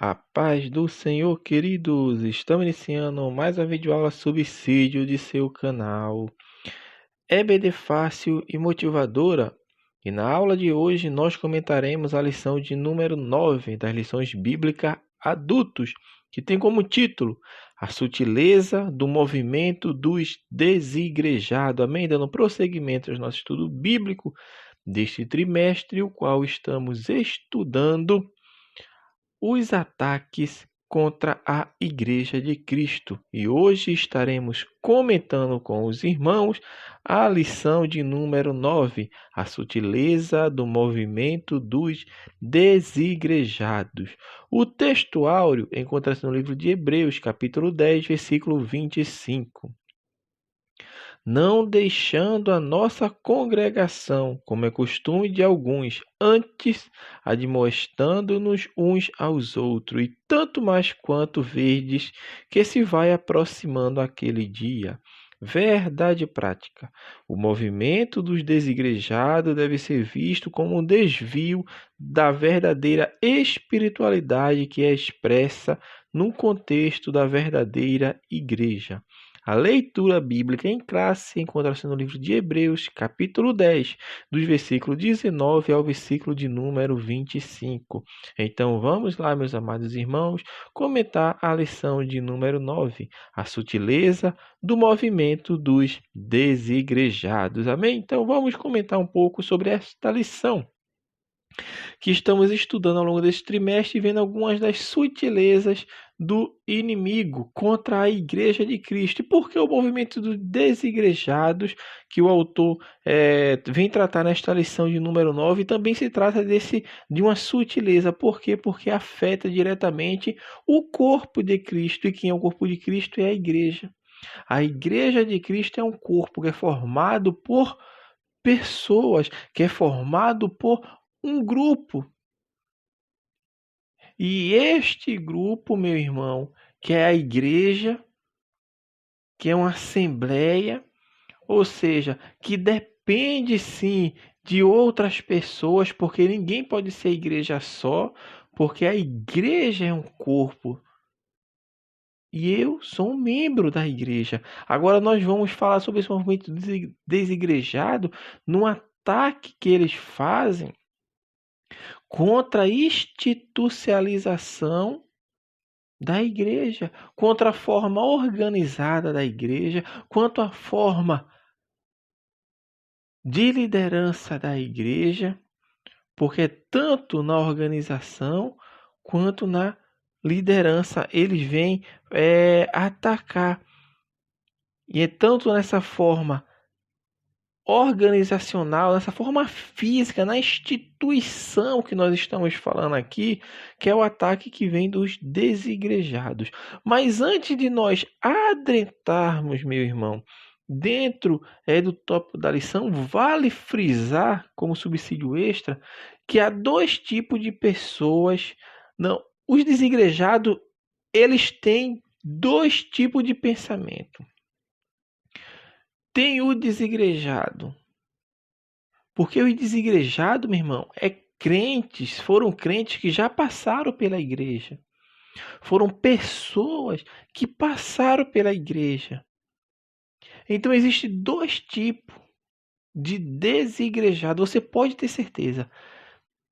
A paz do Senhor, queridos! Estamos iniciando mais uma videoaula subsídio de seu canal EBD Fácil e Motivadora. E na aula de hoje nós comentaremos a lição de número 9 das lições bíblicas adultos, que tem como título A Sutileza do Movimento dos Desigrejados. Amém? Dando prosseguimento ao nosso estudo bíblico deste trimestre, o qual estamos estudando os ataques contra a Igreja de Cristo. E hoje estaremos comentando com os irmãos a lição de número 9, a sutileza do movimento dos desigrejados. O texto áureo encontra-se no livro de Hebreus, capítulo 10, versículo 25. Não deixando a nossa congregação, como é costume de alguns, antes admoestando-nos uns aos outros, e tanto mais quanto verdes que se vai aproximando aquele dia. Verdade prática. O movimento dos desigrejados deve ser visto como um desvio da verdadeira espiritualidade que é expressa no contexto da verdadeira igreja. A leitura bíblica em classe encontra-se no livro de Hebreus, capítulo 10, dos versículos 19 ao versículo de número 25. Então vamos lá, meus amados irmãos, comentar a lição de número 9, a sutileza do movimento dos desigrejados. Amém? Então vamos comentar um pouco sobre esta lição que estamos estudando ao longo deste trimestre, vendo algumas das sutilezas do inimigo contra a Igreja de Cristo. E por que o movimento dos desigrejados, que o autor vem tratar nesta lição de número 9, também se trata de uma sutileza. Por quê? Porque afeta diretamente o corpo de Cristo. E quem é o corpo de Cristo é a Igreja. A Igreja de Cristo é um corpo que é formado por pessoas, que é formado por um grupo. E este grupo, meu irmão, que é a igreja, que é uma assembleia, ou seja, que depende sim de outras pessoas, porque ninguém pode ser igreja só, porque a igreja é um corpo. E eu sou um membro da igreja. Agora nós vamos falar sobre esse movimento desigrejado no ataque que eles fazem contra a institucionalização da igreja, contra a forma organizada da igreja, quanto à forma de liderança da igreja, porque tanto na organização quanto na liderança eles vêm atacar. E é tanto nessa forma organizacional, nessa forma física, na instituição que nós estamos falando aqui, que é o ataque que vem dos desigrejados. Mas antes de nós adentrarmos, meu irmão, dentro do tópico da lição, vale frisar como subsídio extra que há dois tipos de pessoas. Não, os desigrejados, eles têm dois tipos de pensamento. Tem o desigrejado. Porque o desigrejado, meu irmão, foram crentes que já passaram pela igreja. Foram pessoas que passaram pela igreja. Então existem dois tipos de desigrejado. Você pode ter certeza.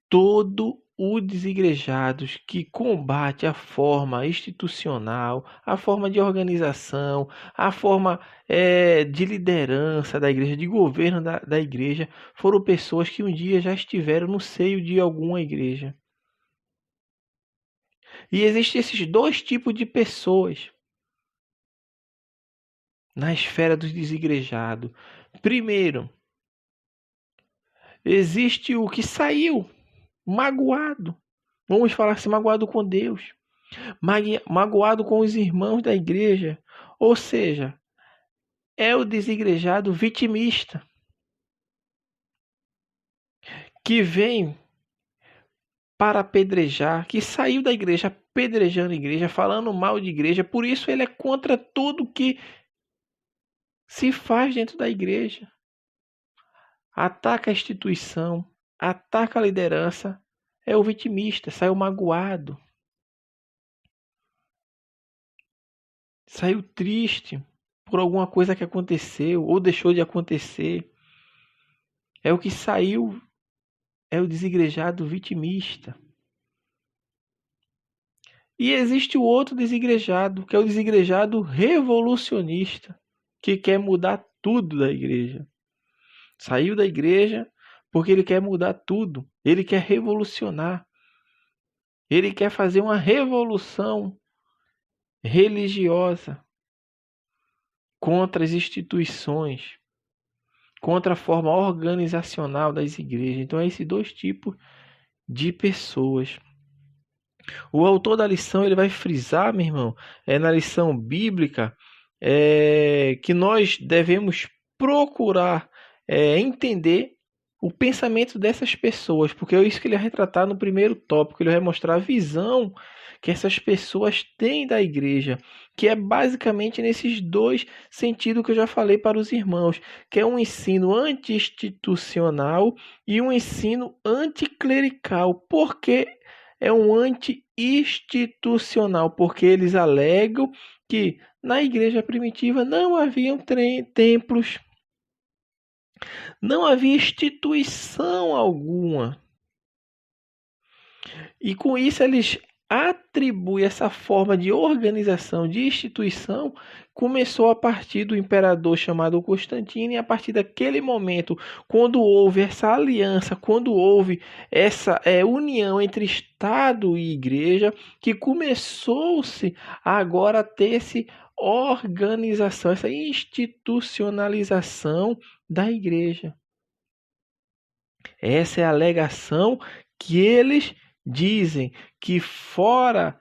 Todo o desigrejados que combate a forma institucional, a forma de organização, a forma de liderança da igreja, de governo da igreja, foram pessoas que um dia já estiveram no seio de alguma igreja. E existem esses dois tipos de pessoas na esfera dos desigrejados. Primeiro, existe o que saiu magoado. Vamos falar assim, magoado com Deus. Magoado com os irmãos da igreja, ou seja, é o desigrejado vitimista, que vem para apedrejar, que saiu da igreja apedrejando a igreja, falando mal de igreja, por isso ele é contra tudo que se faz dentro da igreja. Ataca a instituição, ataca a liderança, é o vitimista, saiu magoado. saiu triste por alguma coisa que aconteceu ou deixou de acontecer. É o que saiu, é o desigrejado vitimista. E existe o outro desigrejado, que é o desigrejado revolucionista, que quer mudar tudo da igreja. Saiu da igreja porque ele quer mudar tudo. Ele quer revolucionar. Ele quer fazer uma revolução religiosa contra as instituições, contra a forma organizacional das igrejas. Então, é esses dois tipos de pessoas. O autor da lição ele vai frisar, meu irmão, na lição bíblica, que nós devemos procurar entender o pensamento dessas pessoas, porque é isso que ele vai retratar no primeiro tópico. Ele vai mostrar a visão que essas pessoas têm da igreja, que é basicamente nesses dois sentidos que eu já falei para os irmãos, que é um ensino anti-institucional e um ensino anticlerical. Por que é um anti-institucional? Porque eles alegam que na igreja primitiva não haviam templos, não havia instituição alguma. E com isso eles atribuem essa forma de organização, de instituição, começou a partir do imperador chamado Constantino, e a partir daquele momento, quando houve essa aliança, quando houve essa união entre Estado e Igreja, que começou-se agora a ter-se organização, essa institucionalização da igreja. Essa é a alegação que eles dizem, que fora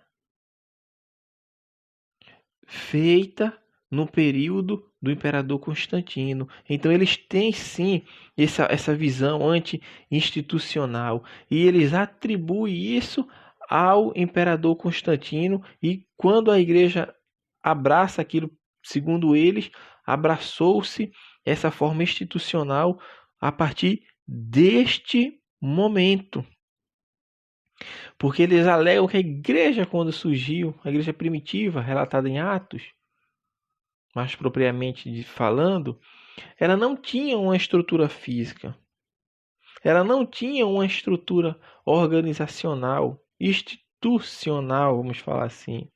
feita no período do imperador Constantino. Então eles têm sim essa visão anti-institucional e eles atribuem isso ao imperador Constantino, e quando a igreja abraça aquilo, segundo eles, abraçou-se essa forma institucional a partir deste momento. Porque eles alegam que a igreja, quando surgiu, a igreja primitiva, relatada em Atos, mais propriamente falando, ela não tinha uma estrutura física. Ela não tinha uma estrutura organizacional, institucional, vamos falar assim.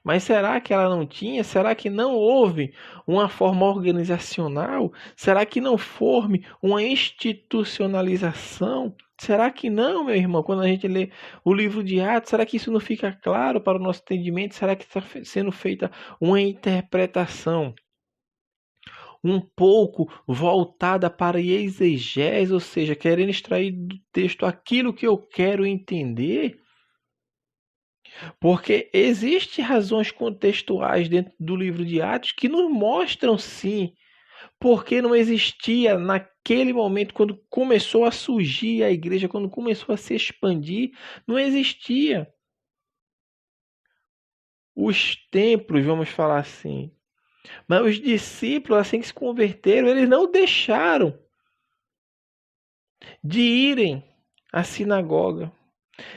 Mas será que ela não tinha? Será que não houve uma forma organizacional? Será que não forme uma institucionalização? Será que não, meu irmão? Quando a gente lê o livro de Atos, será que isso não fica claro para o nosso entendimento? Será que está sendo feita uma interpretação um pouco voltada para a exegese, ou seja, querendo extrair do texto aquilo que eu quero entender? Porque existem razões contextuais dentro do livro de Atos que nos mostram, sim, porque não existia naquele momento, quando começou a surgir a igreja, quando começou a se expandir, não existia os templos, vamos falar assim. Mas os discípulos, assim que se converteram, eles não deixaram de irem à sinagoga.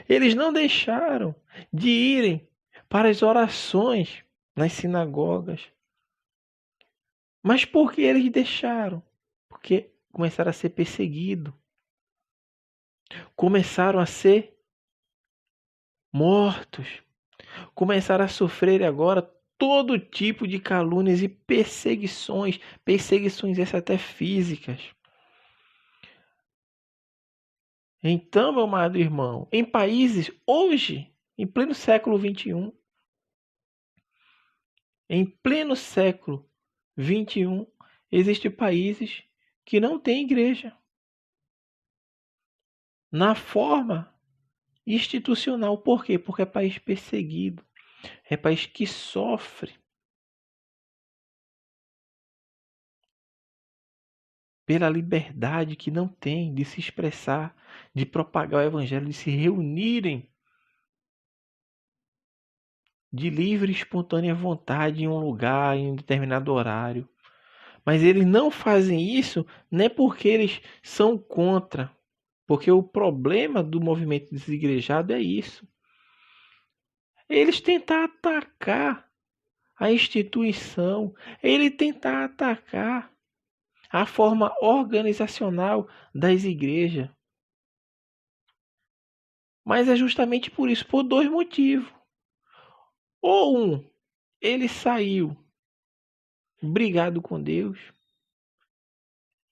Eles não deixaram de irem para as orações nas sinagogas. Mas por que eles deixaram? Porque começaram a ser perseguidos. Começaram a ser mortos. Começaram a sofrer agora todo tipo de calúnias e perseguições. Perseguições essas até físicas. Então, meu amado irmão, em países hoje, em pleno século XXI, em pleno século XXI, existem países que não têm igreja. Na forma institucional. Por quê? Porque é país perseguido. É país que sofre pela liberdade que não tem de se expressar, de propagar o evangelho, de se reunirem de livre e espontânea vontade em um lugar, em um determinado horário. Mas eles não fazem isso não é porque eles são contra, porque o problema do movimento desigrejado é isso. Eles tentam atacar a instituição, ele tentar atacar a forma organizacional das igrejas. Mas é justamente por isso, por dois motivos. Ou ele saiu brigado com Deus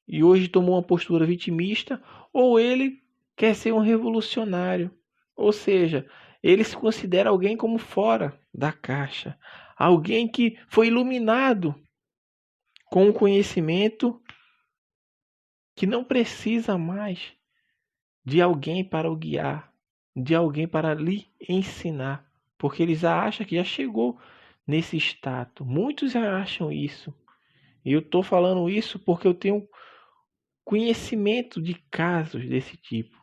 e hoje tomou uma postura vitimista, ou ele quer ser um revolucionário. Ou seja, ele se considera alguém como fora da caixa, alguém que foi iluminado com o conhecimento que não precisa mais de alguém para o guiar, de alguém para lhe ensinar, porque eles acham que já chegou nesse status. Muitos já acham isso. E eu estou falando isso porque eu tenho conhecimento de casos desse tipo.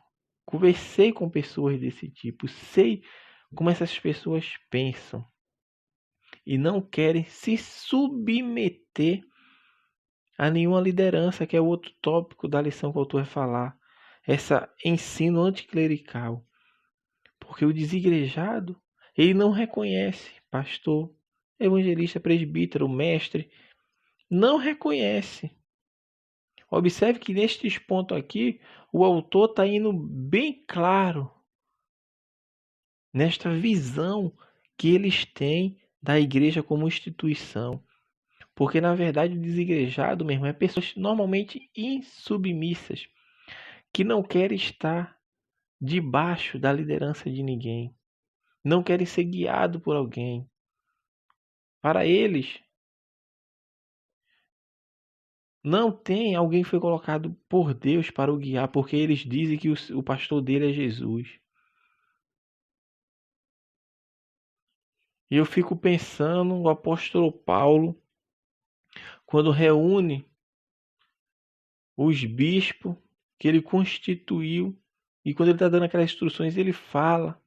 Conversei com pessoas desse tipo, sei como essas pessoas pensam e não querem se submeter a nenhuma liderança, que é o outro tópico da lição que o autor vai falar. Essa ensino anticlerical. Porque o desigrejado, ele não reconhece pastor, evangelista, presbítero, mestre, não reconhece. Observe que nestes pontos aqui, o autor está indo bem claro nesta visão que eles têm da igreja como instituição. Porque, na verdade, o desigrejado, meu irmão, é pessoas normalmente insubmissas, que não querem estar debaixo da liderança de ninguém, não querem ser guiados por alguém. Para eles, não tem alguém que foi colocado por Deus para o guiar, porque eles dizem que o pastor dele é Jesus. E eu fico pensando, o apóstolo Paulo, quando reúne os bispos que ele constituiu, e quando ele está dando aquelas instruções, ele fala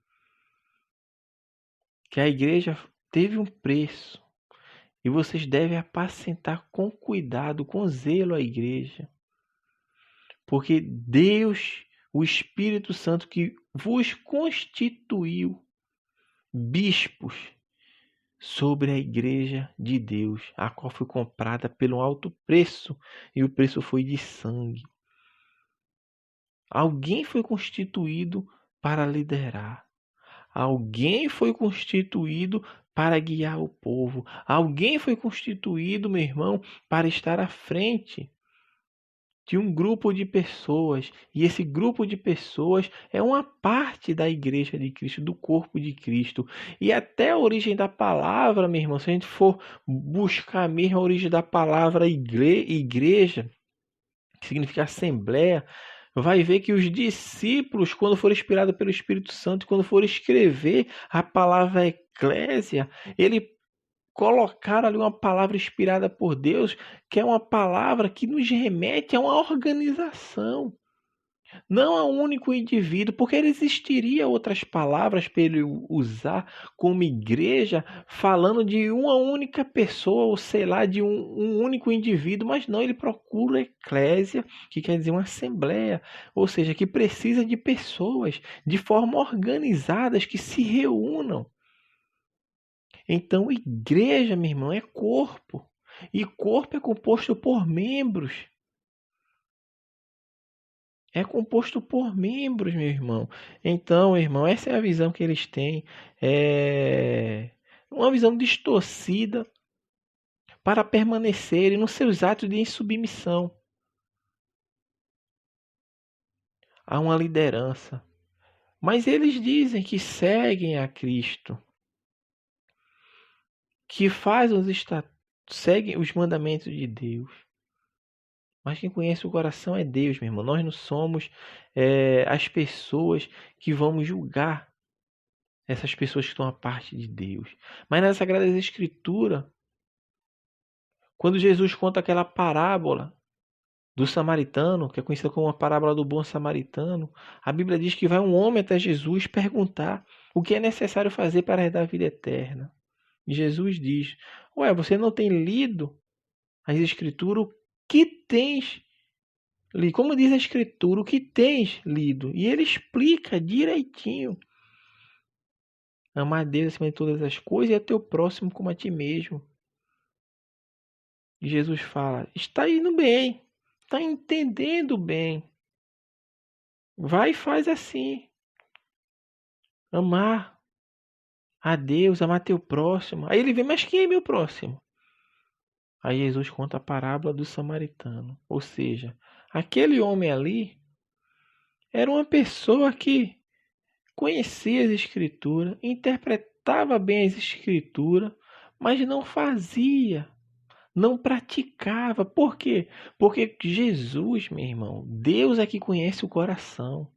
que a igreja teve um preço, e vocês devem apacentar com cuidado, com zelo a igreja. Porque Deus, o Espírito Santo que vos constituiu bispos sobre a igreja de Deus, a qual foi comprada pelo alto preço, e o preço foi de sangue. Alguém foi constituído para liderar. Alguém foi constituído para guiar o povo. Alguém foi constituído, meu irmão, para estar à frente de um grupo de pessoas. E esse grupo de pessoas é uma parte da igreja de Cristo, do corpo de Cristo. E até a origem da palavra, meu irmão, se a gente for buscar mesmo a origem da palavra igreja, que significa assembleia, vai ver que os discípulos, quando foram inspirados pelo Espírito Santo, quando foram escrever a palavra eclésia, ele colocaram ali uma palavra inspirada por Deus, que é uma palavra que nos remete a uma organização, não a um único indivíduo, porque existiria outras palavras para ele usar como igreja, falando de uma única pessoa, ou sei lá, de um único indivíduo, mas não, ele procura eclésia, que quer dizer uma assembleia, ou seja, que precisa de pessoas de forma organizadas que se reúnam. Então, igreja, meu irmão, é corpo. E corpo é composto por membros. É composto por membros, meu irmão. Então, irmão, essa é a visão que eles têm. É uma visão distorcida para permanecerem nos seus atos de insubmissão a uma liderança. Mas eles dizem que seguem a Cristo, que fazem seguem os mandamentos de Deus. Mas quem conhece o coração é Deus, meu irmão. Nós não somos as pessoas que vamos julgar essas pessoas que estão à parte de Deus. Mas nas Sagradas Escrituras, quando Jesus conta aquela parábola do samaritano, que é conhecida como a parábola do bom samaritano, a Bíblia diz que vai um homem até Jesus perguntar o que é necessário fazer para herdar a vida eterna. E Jesus diz: ué, você não tem lido as Escrituras? O que tens lido? Como diz a Escritura, o que tens lido? E ele explica direitinho Amar a Deus acima de todas as coisas e a teu próximo como a ti mesmo. E Jesus fala, está indo bem, está entendendo bem. Vai e faz assim. Amar a Deus, amar teu próximo. Aí ele vê, mas quem é meu próximo? Aí Jesus conta a parábola do samaritano. Ou seja, aquele homem ali era uma pessoa que conhecia as escrituras, interpretava bem as escrituras, mas não fazia, não praticava. Por quê? Porque Jesus, meu irmão, Deus é que conhece o coração.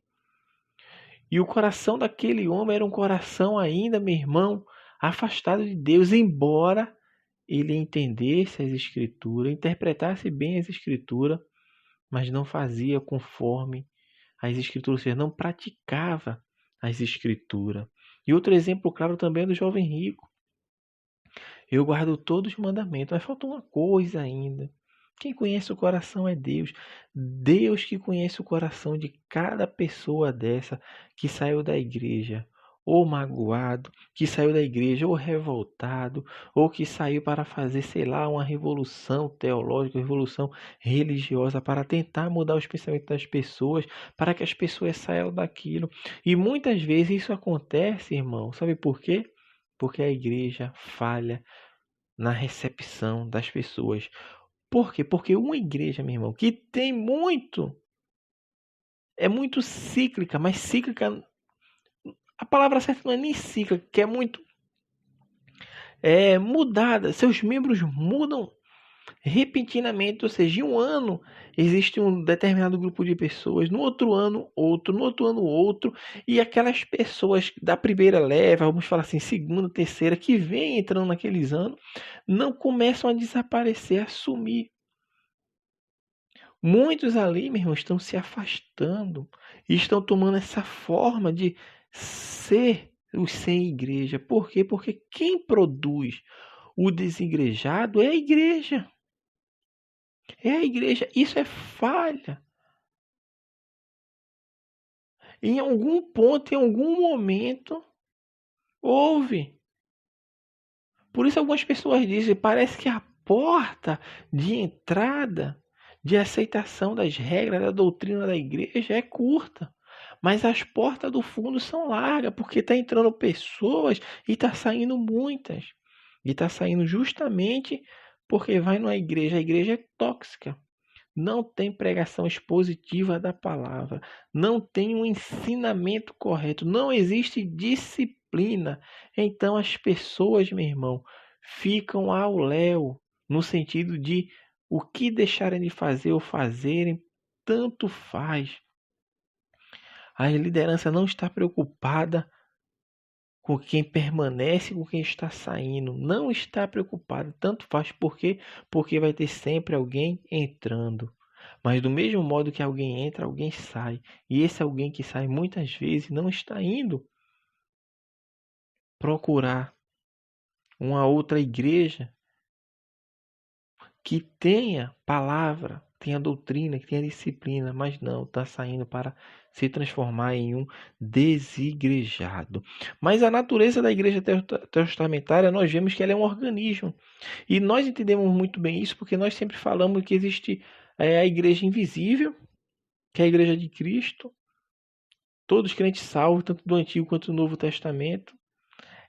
E o coração daquele homem era um coração ainda, meu irmão, afastado de Deus, embora ele entendesse as escrituras, interpretasse bem as escrituras, mas não fazia conforme as escrituras, ou seja, não praticava as escrituras. E outro exemplo claro também é do jovem rico. Eu guardo todos os mandamentos, mas falta uma coisa ainda. Quem conhece o coração é Deus. Deus que conhece o coração de cada pessoa dessa que saiu da igreja, ou magoado, que saiu da igreja, ou revoltado, ou que saiu para fazer, sei lá, uma revolução teológica, revolução religiosa, para tentar mudar os pensamentos das pessoas, para que as pessoas saiam daquilo. E muitas vezes isso acontece, irmão, sabe por quê? Porque a igreja falha na recepção das pessoas. Por quê? Porque uma igreja, meu irmão, que tem é muito cíclica, mas cíclica, a palavra certa não é nem cíclica, que é muito mudada. Seus membros mudam repentinamente, ou seja, em um ano existe um determinado grupo de pessoas, no outro ano outro, no outro ano outro, e aquelas pessoas da primeira leva, vamos falar assim, segunda, terceira, que vem entrando naqueles anos, não começam a desaparecer, a sumir. Muitos ali, meu irmão, estão se afastando e estão tomando essa forma de ser os sem igreja. Por quê? Porque quem produz o desigrejado é a igreja. É a igreja. Isso é falha. Em algum ponto, em algum momento, houve. Por isso algumas pessoas dizem, parece que a porta de entrada, de aceitação das regras da doutrina da igreja é curta. Mas as portas do fundo são largas, porque está entrando pessoas e está saindo muitas. E está saindo justamente porque vai numa igreja. A igreja é tóxica. Não tem pregação expositiva da palavra. Não tem um ensinamento correto. Não existe disciplina. Então as pessoas, meu irmão, ficam ao léu. No sentido de o que deixarem de fazer ou fazerem, tanto faz. A liderança não está preocupada com quem permanece, com quem está saindo. Não está preocupada. Tanto faz porque vai ter sempre alguém entrando. Mas do mesmo modo que alguém entra, alguém sai. E esse alguém que sai muitas vezes não está indo procurar uma outra igreja que tenha palavra, tenha doutrina, que tenha disciplina, mas não, está saindo para se transformar em um desigrejado. Mas a natureza da igreja testamentária, nós vemos que ela é um organismo. E nós entendemos muito bem isso, porque nós sempre falamos que existe a igreja invisível, que é a igreja de Cristo, todos os crentes salvos, tanto do Antigo quanto do Novo Testamento.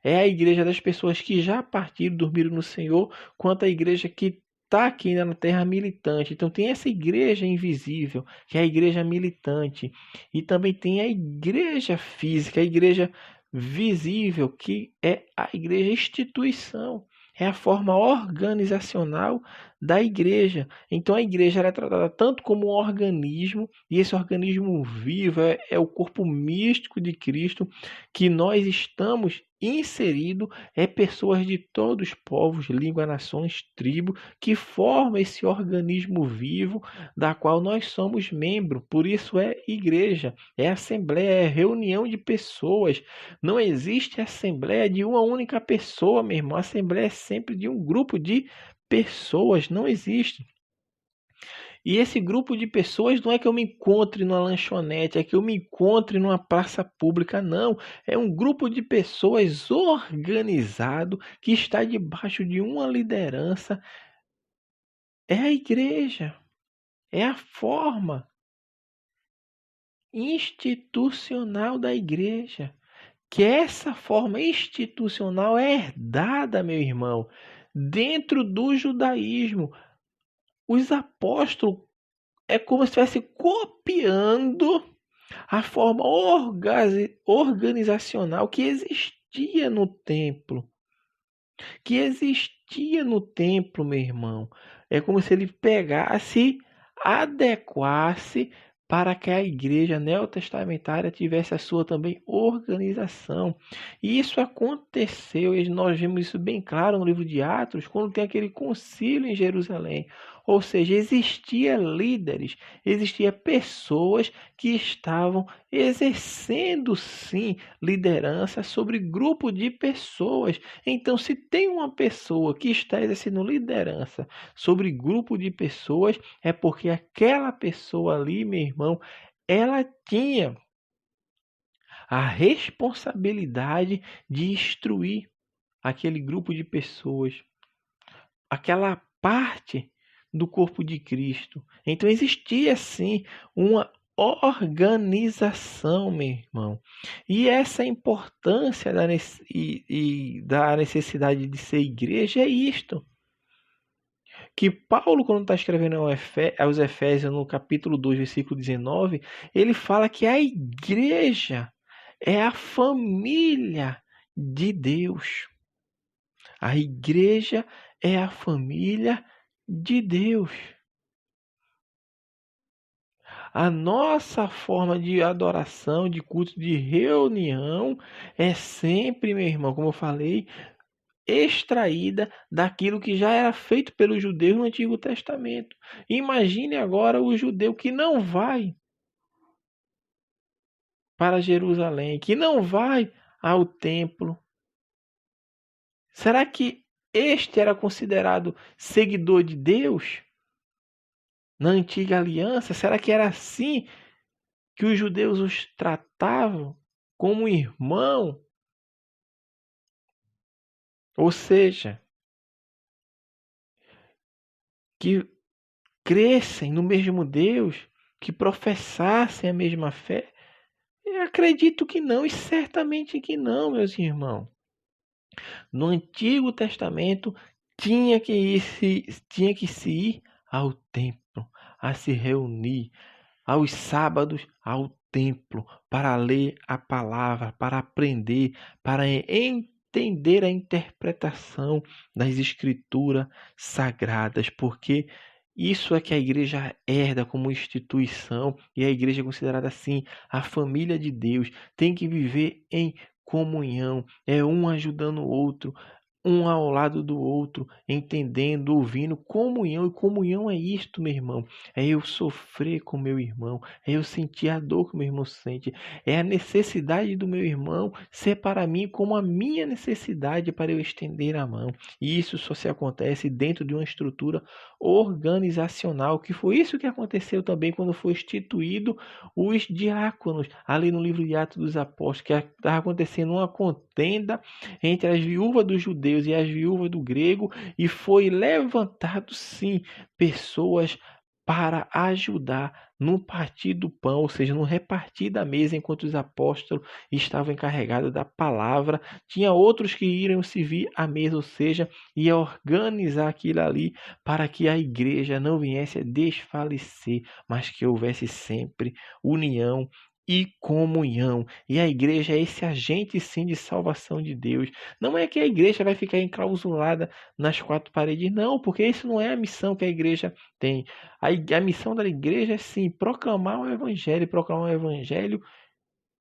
É a igreja das pessoas que já partiram, dormiram no Senhor, quanto a igreja que está aqui ainda na terra militante. Então tem essa igreja invisível, que é a igreja militante. E também tem a igreja física, a igreja visível, que é a igreja instituição. É a forma organizacional da igreja. Então a igreja é tratada tanto como um organismo, e esse organismo vivo é o corpo místico de Cristo, que nós estamos inserido, é pessoas de todos os povos, línguas, nações, tribos, que formam esse organismo vivo, da qual nós somos membro. Por isso é igreja, é assembleia, é reunião de pessoas. Não existe assembleia de uma única pessoa, meu irmão. A assembleia é sempre de um grupo de pessoas, não existe. E esse grupo de pessoas não é que eu me encontre numa lanchonete, é que eu me encontre numa praça pública, não. É um grupo de pessoas organizado que está debaixo de uma liderança. É a igreja, é a forma institucional da igreja. Que essa forma institucional é herdada, meu irmão, dentro do judaísmo. Os apóstolos é como se estivesse copiando a forma organizacional que existia no templo. Que existia no templo, meu irmão. É como se ele pegasse, adequasse para que a igreja neotestamentária tivesse a sua também organização. E isso aconteceu, e nós vemos isso bem claro no livro de Atos, quando tem aquele concílio em Jerusalém. Ou seja, existia líderes, existia pessoas que estavam exercendo sim liderança sobre grupo de pessoas. Então, se tem uma pessoa que está exercendo liderança sobre grupo de pessoas, é porque aquela pessoa ali, meu irmão, ela tinha a responsabilidade de instruir aquele grupo de pessoas, aquela parte do corpo de Cristo. Então existia sim uma organização, meu irmão. E essa importância da necessidade de ser igreja é isto. Que Paulo, quando está escrevendo aos Efésios, no capítulo 2, versículo 19, ele fala que a igreja é a família de Deus. A igreja é a família de Deus. A nossa forma de adoração, de culto, de reunião é sempre, meu irmão, como eu falei, extraída daquilo que já era feito pelos judeus no Antigo Testamento. Imagine agora o judeu que não vai para Jerusalém, que não vai ao templo. Será que este era considerado seguidor de Deus na antiga aliança? Será que era assim que os judeus os tratavam como irmão? Ou seja, que crescem no mesmo Deus, que professassem a mesma fé? Eu acredito que não, e certamente que não, meus irmãos. No Antigo Testamento tinha que se ir ao templo, a se reunir, aos sábados ao templo, para ler a palavra, para aprender, para entender a interpretação das escrituras sagradas, porque isso é que a igreja herda como instituição, e a igreja é considerada assim a família de Deus. Tem que viver em comunhão, é um ajudando o outro, um ao lado do outro, entendendo, ouvindo, comunhão. E comunhão é isto, meu irmão. É eu sofrer com meu irmão, é eu sentir a dor que meu irmão sente, é a necessidade do meu irmão ser para mim como a minha necessidade para eu estender a mão. E isso só se acontece dentro de uma estrutura organizacional, que foi isso que aconteceu também quando foi instituído os diáconos, ali no livro de Atos dos Apóstolos, que estava acontecendo uma contenda entre as viúvas dos judeus e as viúvas do grego, e foi levantado sim pessoas para ajudar no partir do pão, ou seja, no repartir da mesa, enquanto os apóstolos estavam encarregados da palavra. Tinha outros que iriam servir à mesa, ou seja, ia organizar aquilo ali para que a igreja não viesse a desfalecer, mas que houvesse sempre união e comunhão. E a igreja é esse agente sim de salvação de Deus. Não é que a igreja vai ficar enclausurada nas quatro paredes, não, porque isso não é a missão que a igreja tem. A missão da igreja é sim proclamar o evangelho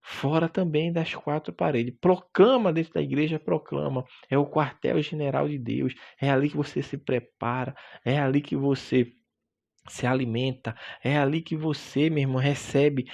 fora também das quatro paredes. Proclama dentro da igreja, proclama. É o quartel-general de Deus. É ali que você se prepara, é ali que você se alimenta, é ali que você, meu irmão, recebe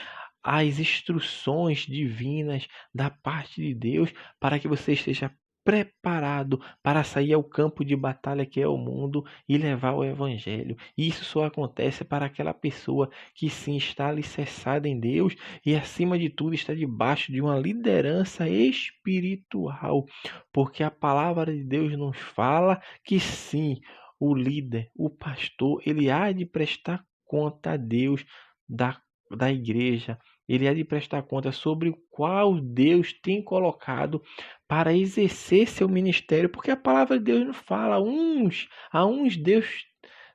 as instruções divinas da parte de Deus para que você esteja preparado para sair ao campo de batalha que é o mundo e levar o evangelho. E isso só acontece para aquela pessoa que sim está alicerçada em Deus e acima de tudo está debaixo de uma liderança espiritual, porque a palavra de Deus nos fala que sim, o líder, o pastor, ele há de prestar conta a Deus da igreja, ele há de prestar conta sobre o qual Deus tem colocado para exercer seu ministério, porque a palavra de Deus nos fala, a uns Deus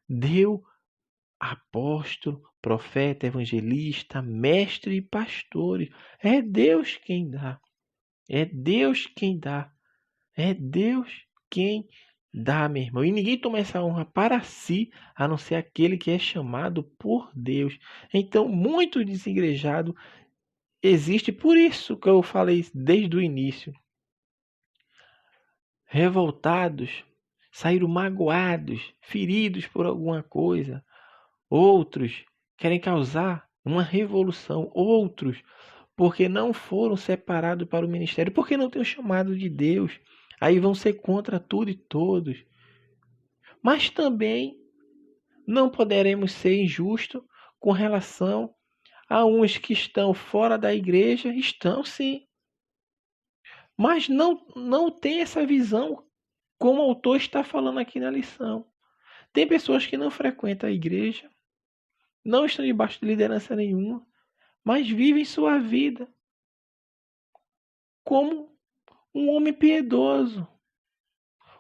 deu apóstolo, profeta, evangelista, mestre e pastores. É Deus quem dá. É Deus quem dá. É Deus quem dá, meu irmão. E ninguém toma essa honra para si, a não ser aquele que é chamado por Deus. Então, muito desigrejado existe por isso que eu falei desde o início. Revoltados, saíram magoados, feridos por alguma coisa. Outros querem causar uma revolução. Outros porque não foram separados para o ministério, porque não têm o chamado de Deus. Aí vão ser contra tudo e todos. Mas também não poderemos ser injustos com relação a uns que estão fora da igreja. Estão sim. Mas não tem essa visão como o autor está falando aqui na lição. Tem pessoas que não frequentam a igreja, não estão debaixo de liderança nenhuma, mas vivem sua vida como um homem piedoso,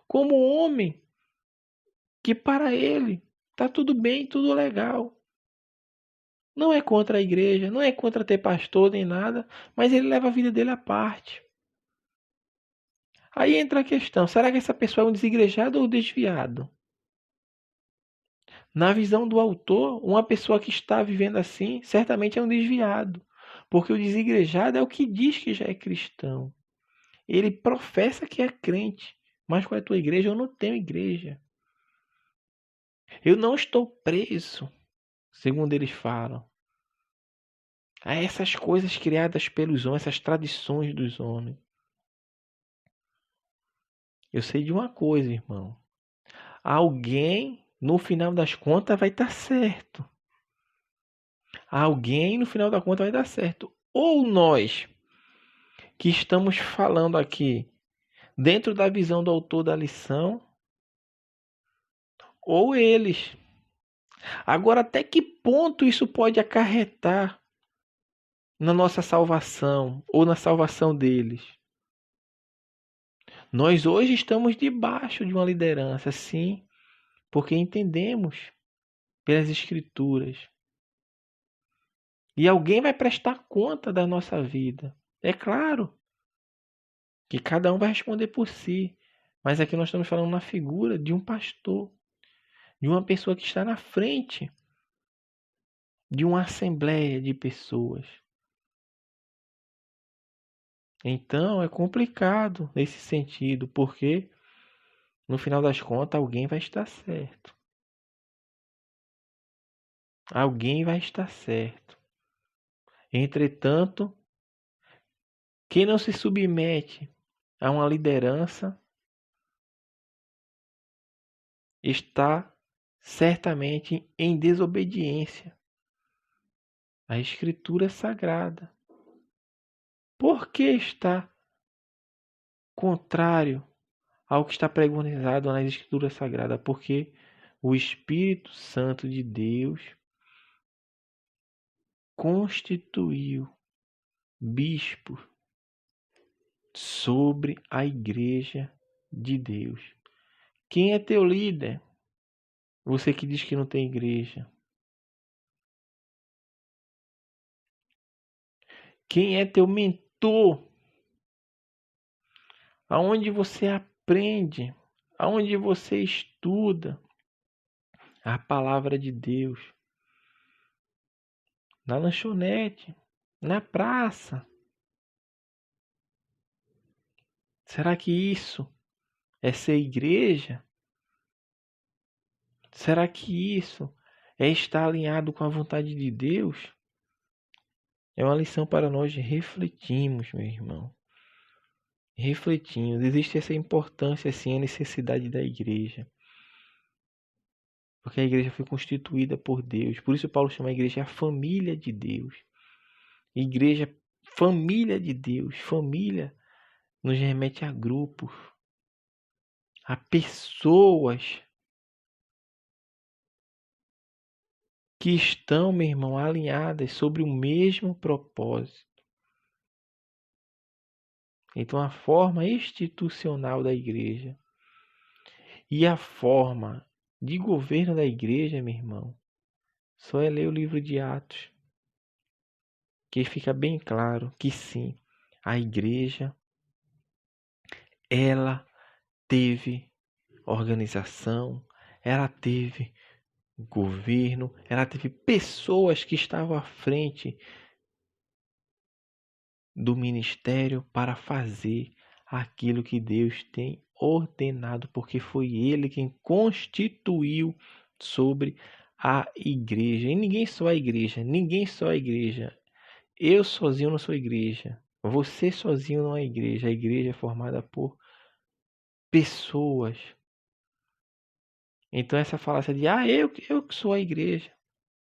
como um homem que para ele está tudo bem, tudo legal. Não é contra a igreja, não é contra ter pastor nem nada, mas ele leva a vida dele à parte. Aí entra a questão, será que essa pessoa é um desigrejado ou desviado? Na visão do autor, uma pessoa que está vivendo assim, certamente é um desviado. Porque o desigrejado é o que diz que já é cristão. Ele professa que é crente. Mas qual é a tua igreja? Eu não tenho igreja. Eu não estou preso, segundo eles falam, a essas coisas criadas pelos homens, essas tradições dos homens. Eu sei de uma coisa, irmão. Alguém, no final das contas, vai estar certo. Alguém, no final da conta, vai dar certo. Ou nós, que estamos falando aqui, dentro da visão do autor da lição, ou eles. Agora, até que ponto isso pode acarretar na nossa salvação ou na salvação deles? Nós hoje estamos debaixo de uma liderança, sim, porque entendemos pelas Escrituras. E alguém vai prestar conta da nossa vida. É claro que cada um vai responder por si, mas aqui nós estamos falando na figura de um pastor, de uma pessoa que está na frente de uma assembleia de pessoas. Então é complicado nesse sentido, porque no final das contas alguém vai estar certo. Alguém vai estar certo. Entretanto, quem não se submete a uma liderança está certamente em desobediência à Escritura Sagrada. Por que está contrário ao que está pregonizado nas Escrituras Sagradas? Porque o Espírito Santo de Deus constituiu bispos sobre a igreja de Deus. Quem é teu líder? Você que diz que não tem igreja. Quem é teu mentor? Aonde você aprende? Aonde você estuda a palavra de Deus? Na lanchonete, na praça. Será que isso é ser igreja? Será que isso é estar alinhado com a vontade de Deus? É uma lição para nós refletirmos, meu irmão. refletindo. Existe essa importância, assim, a necessidade da igreja. Porque a igreja foi constituída por Deus. Por isso Paulo chama a igreja a família de Deus. Igreja, família de Deus. Família nos remete a grupos, a pessoas que estão, meu irmão, alinhadas sobre o mesmo propósito. Então, a forma institucional da igreja e a forma de governo da igreja, meu irmão, só é ler o livro de Atos, que fica bem claro que sim, a igreja, ela teve organização, ela teve governo, ela teve pessoas que estavam à frente do ministério para fazer aquilo que Deus tem ordenado, porque foi Ele quem constituiu sobre a igreja. E ninguém só a igreja, ninguém só a igreja. Eu sozinho não sou igreja. Você sozinho não é igreja. A igreja é formada por pessoas. Então essa falácia de eu que sou a igreja.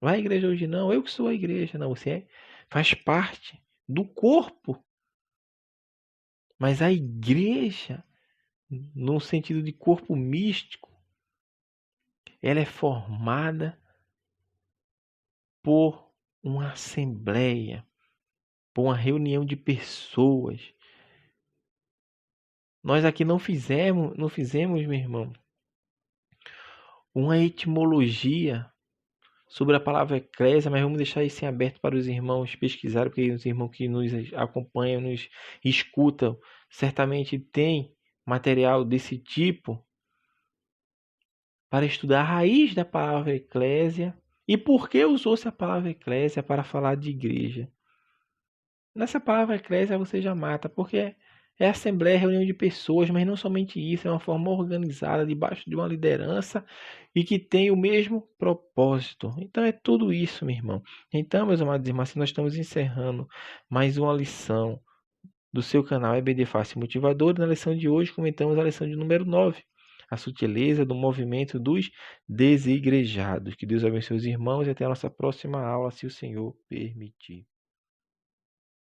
Vai à igreja hoje não, eu que sou a igreja. Não, você faz parte do corpo. Mas a igreja, no sentido de corpo místico, ela é formada por uma assembleia, por uma reunião de pessoas. Nós aqui não fizemos, meu irmão, uma etimologia sobre a palavra eclésia, mas vamos deixar isso em aberto para os irmãos pesquisarem, porque os irmãos que nos acompanham, nos escutam, certamente têm material desse tipo para estudar a raiz da palavra eclésia e por que usou-se a palavra eclésia para falar de igreja. Nessa palavra eclésia você já mata, porque é assembleia, reunião de pessoas, mas não somente isso, é uma forma organizada, debaixo de uma liderança e que tem o mesmo propósito. Então é tudo isso, meu irmão. Então, meus amados irmãos, nós estamos encerrando mais uma lição do seu canal EBD Fácil Motivador. Na lição de hoje comentamos a lição de número 9. A sutileza do movimento dos desigrejados. Que Deus abençoe os irmãos e até a nossa próxima aula, se o Senhor permitir.